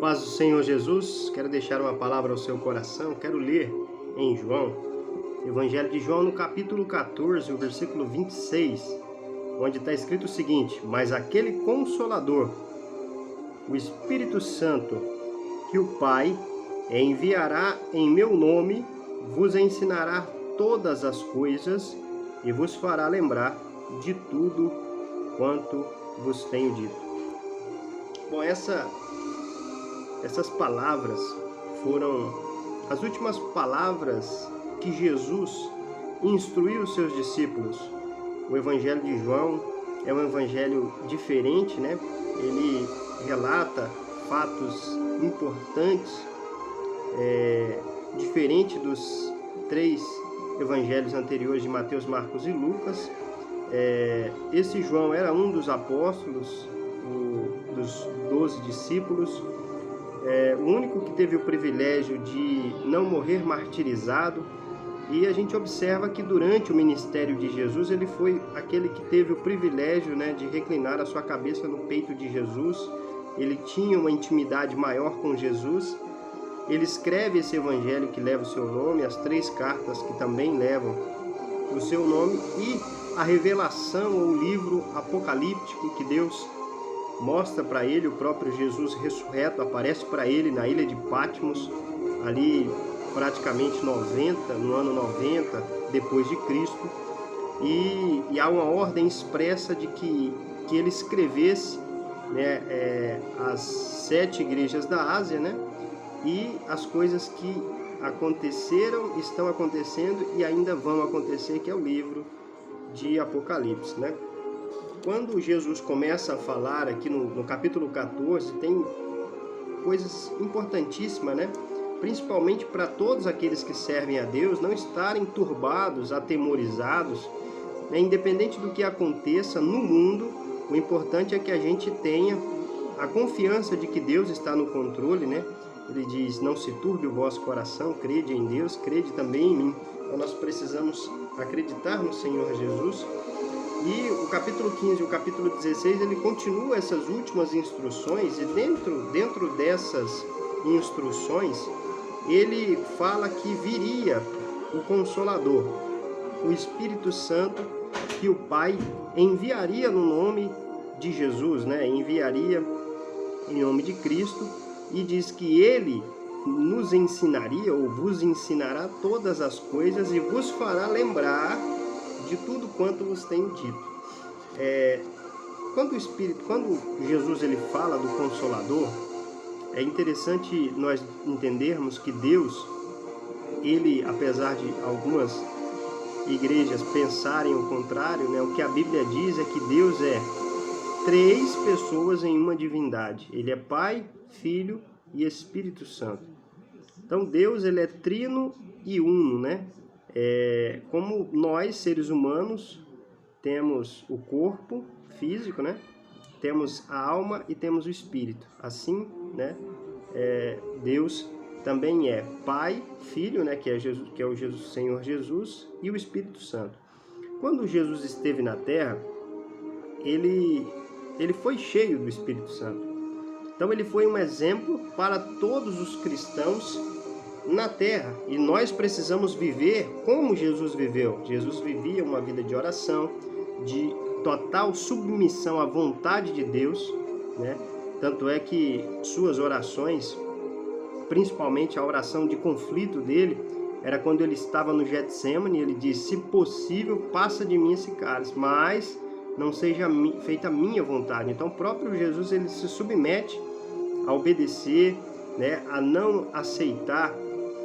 Paz do Senhor Jesus, quero deixar uma palavra ao seu coração, quero ler em João, Evangelho de João no capítulo 14, o versículo 26, onde está escrito o seguinte: mas aquele Consolador, o Espírito Santo, que o Pai enviará em meu nome, vos ensinará todas as coisas e vos fará lembrar de tudo quanto vos tenho dito. Bom, essas palavras foram as últimas palavras que Jesus instruiu os seus discípulos. O Evangelho de João é um evangelho diferente, né? Ele relata fatos importantes, diferente dos três evangelhos anteriores de Mateus, Marcos e Lucas. Esse João era um dos apóstolos, dos 12 discípulos, o único que teve o privilégio de não morrer martirizado, e a gente observa que durante o ministério de Jesus ele foi aquele que teve o privilégio, né, de reclinar a sua cabeça no peito de Jesus. Ele tinha uma intimidade maior com Jesus. Ele escreve esse evangelho que leva o seu nome, as três cartas que também levam o seu nome, e a revelação ou o livro apocalíptico que Deus mostra para ele. O próprio Jesus ressurreto aparece para ele na ilha de Patmos, ali praticamente no ano 90 depois de Cristo, e há uma ordem expressa de que ele escrevesse, né, as 7 igrejas da Ásia, né, e as coisas que aconteceram, estão acontecendo e ainda vão acontecer, que é o livro de Apocalipse, né? Quando Jesus começa a falar aqui no capítulo 14, tem coisas importantíssimas, né? Principalmente para todos aqueles que servem a Deus não estarem turbados, atemorizados, né? Independente do que aconteça no mundo, o importante é que a gente tenha a confiança de que Deus está no controle, né? Ele diz: não se turbe o vosso coração, crede em Deus, crede também em mim. Então nós precisamos acreditar no Senhor Jesus. E o capítulo 15 e o capítulo 16, ele continua essas últimas instruções, e dentro dessas instruções, ele fala que viria o Consolador, o Espírito Santo, que o Pai enviaria no nome de Jesus, né? Enviaria em nome de Cristo, e diz que ele nos ensinaria, ou vos ensinará todas as coisas, e vos fará lembrar de tudo quanto vos tenho dito. Quando Jesus ele fala do Consolador, é interessante nós entendermos que Deus, ele, apesar de algumas igrejas pensarem o contrário, né, o que a Bíblia diz é que Deus é 3 pessoas em uma divindade. Ele é Pai, Filho e Espírito Santo. Então Deus ele é trino e uno, né? Como nós, seres humanos, temos o corpo físico, né? Temos a alma e temos o espírito. Assim, né? Deus também é Pai, Filho, né? Que é o Senhor Jesus, e o Espírito Santo. Quando Jesus esteve na Terra, ele foi cheio do Espírito Santo. Então ele foi um exemplo para todos os cristãos na Terra, e nós precisamos viver como Jesus viveu. Jesus vivia uma vida de oração, de total submissão à vontade de Deus, né? Tanto é que suas orações, principalmente a oração de conflito dele, era quando ele estava no Getsêmani. Ele disse: se possível, passa de mim esse cálice, mas não seja feita a minha vontade. Então o próprio Jesus ele se submete a obedecer, né, a não aceitar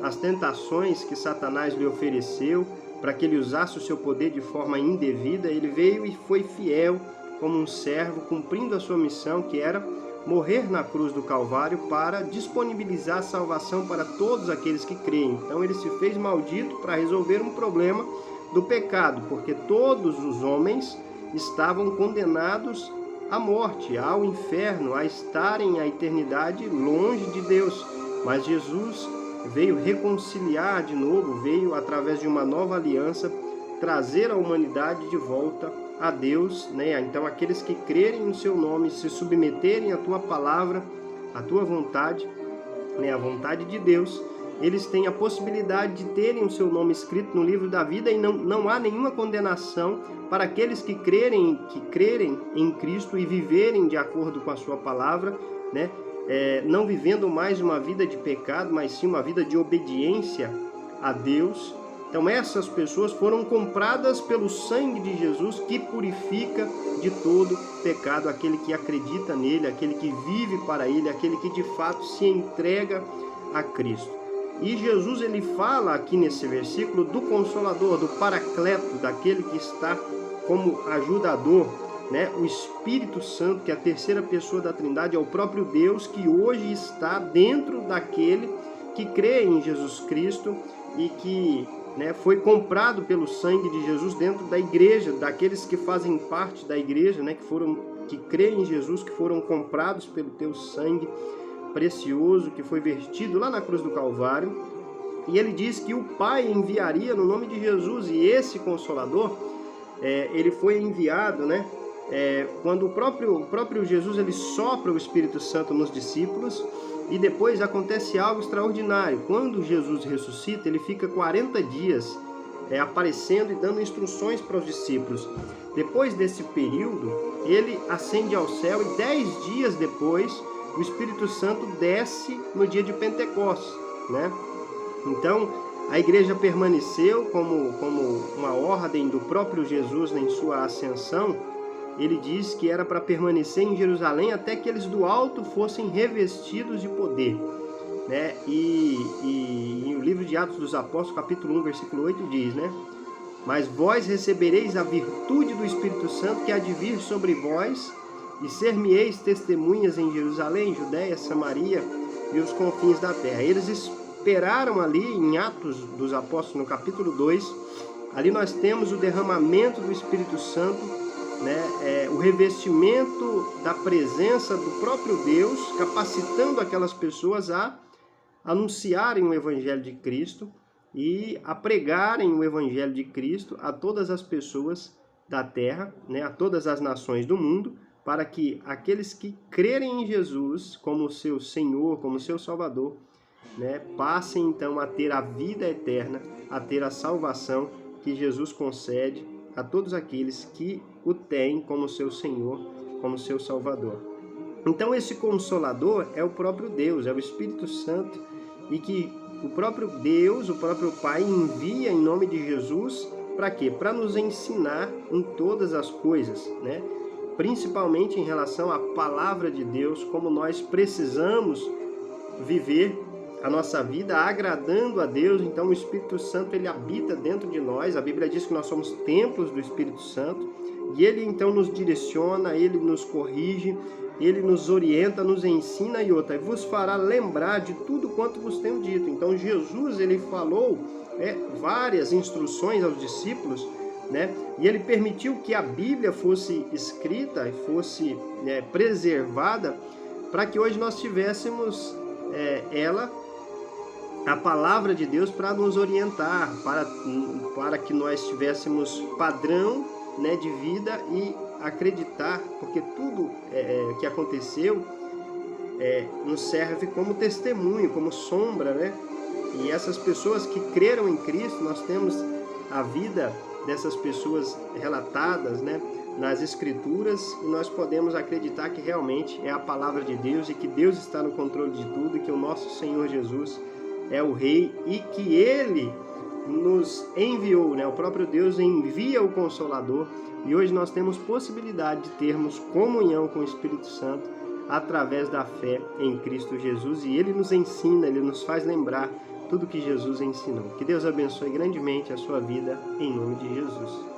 as tentações que Satanás lhe ofereceu para que ele usasse o seu poder de forma indevida. Ele veio e foi fiel como um servo, cumprindo a sua missão, que era morrer na cruz do Calvário para disponibilizar a salvação para todos aqueles que creem. Então ele se fez maldito para resolver um problema do pecado, porque todos os homens estavam condenados à morte, ao inferno, a estarem a eternidade longe de Deus. Mas Jesus veio reconciliar de novo, veio através de uma nova aliança trazer a humanidade de volta a Deus, né? Então aqueles que crerem no seu nome, se submeterem à tua palavra, a tua vontade, né, a vontade de Deus, eles têm a possibilidade de terem o seu nome escrito no livro da vida e não há nenhuma condenação para aqueles que crerem em Cristo e viverem de acordo com a sua palavra, né? Não vivendo mais uma vida de pecado, mas sim uma vida de obediência a Deus. Então essas pessoas foram compradas pelo sangue de Jesus, que purifica de todo pecado aquele que acredita nele, aquele que vive para ele, aquele que de fato se entrega a Cristo. E Jesus, ele fala aqui nesse versículo do Consolador, do Paracleto, daquele que está como ajudador, né? O Espírito Santo, que é a terceira pessoa da Trindade, é o próprio Deus que hoje está dentro daquele que crê em Jesus Cristo e que, né, foi comprado pelo sangue de Jesus dentro da igreja, daqueles que fazem parte da igreja, né, que creem em Jesus, que foram comprados pelo teu sangue precioso, que foi vertido lá na cruz do Calvário. E ele diz que o Pai enviaria no nome de Jesus, e esse Consolador, ele foi enviado, né, quando o próprio Jesus, ele sopra o Espírito Santo nos discípulos, e depois acontece algo extraordinário. Quando Jesus ressuscita, ele fica 40 dias aparecendo e dando instruções para os discípulos. Depois desse período, ele ascende ao céu, e 10 dias depois, o Espírito Santo desce no dia de Pentecostes, né? Então, a igreja permaneceu como uma ordem do próprio Jesus em sua ascensão. Ele diz que era para permanecer em Jerusalém até que eles do alto fossem revestidos de poder, né? E o livro de Atos dos Apóstolos, capítulo 1, versículo 8 diz, né? Mas vós recebereis a virtude do Espírito Santo que há de vir sobre vós, e ser-me-eis testemunhas em Jerusalém, Judéia, Samaria e os confins da terra. Eles esperaram ali em Atos dos Apóstolos, no capítulo 2, ali nós temos o derramamento do Espírito Santo, né? O revestimento da presença do próprio Deus, capacitando aquelas pessoas a anunciarem o Evangelho de Cristo e a pregarem o Evangelho de Cristo a todas as pessoas da terra, né? A todas as nações do mundo, para que aqueles que crerem em Jesus como seu Senhor, como seu Salvador, né, passem então a ter a vida eterna, a ter a salvação que Jesus concede a todos aqueles que o têm como seu Senhor, como seu Salvador. Então esse Consolador é o próprio Deus, é o Espírito Santo, e que o próprio Deus, o próprio Pai, envia em nome de Jesus, para quê? Para nos ensinar em todas as coisas, né? Principalmente em relação à palavra de Deus, como nós precisamos viver a nossa vida agradando a Deus. Então o Espírito Santo, ele habita dentro de nós. A Bíblia diz que nós somos templos do Espírito Santo, e ele então nos direciona, ele nos corrige, ele nos orienta, nos ensina e outra, e vos fará lembrar de tudo quanto vos tenho dito. Então Jesus, ele falou várias instruções aos discípulos, né? E ele permitiu que a Bíblia fosse escrita e fosse preservada, para que hoje nós tivéssemos a palavra de Deus para nos orientar, para que nós tivéssemos padrão, né, de vida e acreditar, porque tudo que aconteceu nos serve como testemunho, como sombra, né? E essas pessoas que creram em Cristo, nós temos a vida dessas pessoas relatadas, né, nas Escrituras, e nós podemos acreditar que realmente é a palavra de Deus, e que Deus está no controle de tudo, e que o nosso Senhor Jesus é o Rei, e que Ele nos enviou, né? O próprio Deus envia o Consolador, e hoje nós temos possibilidade de termos comunhão com o Espírito Santo através da fé em Cristo Jesus, e Ele nos ensina, Ele nos faz lembrar tudo que Jesus ensinou. Que Deus abençoe grandemente a sua vida, em nome de Jesus.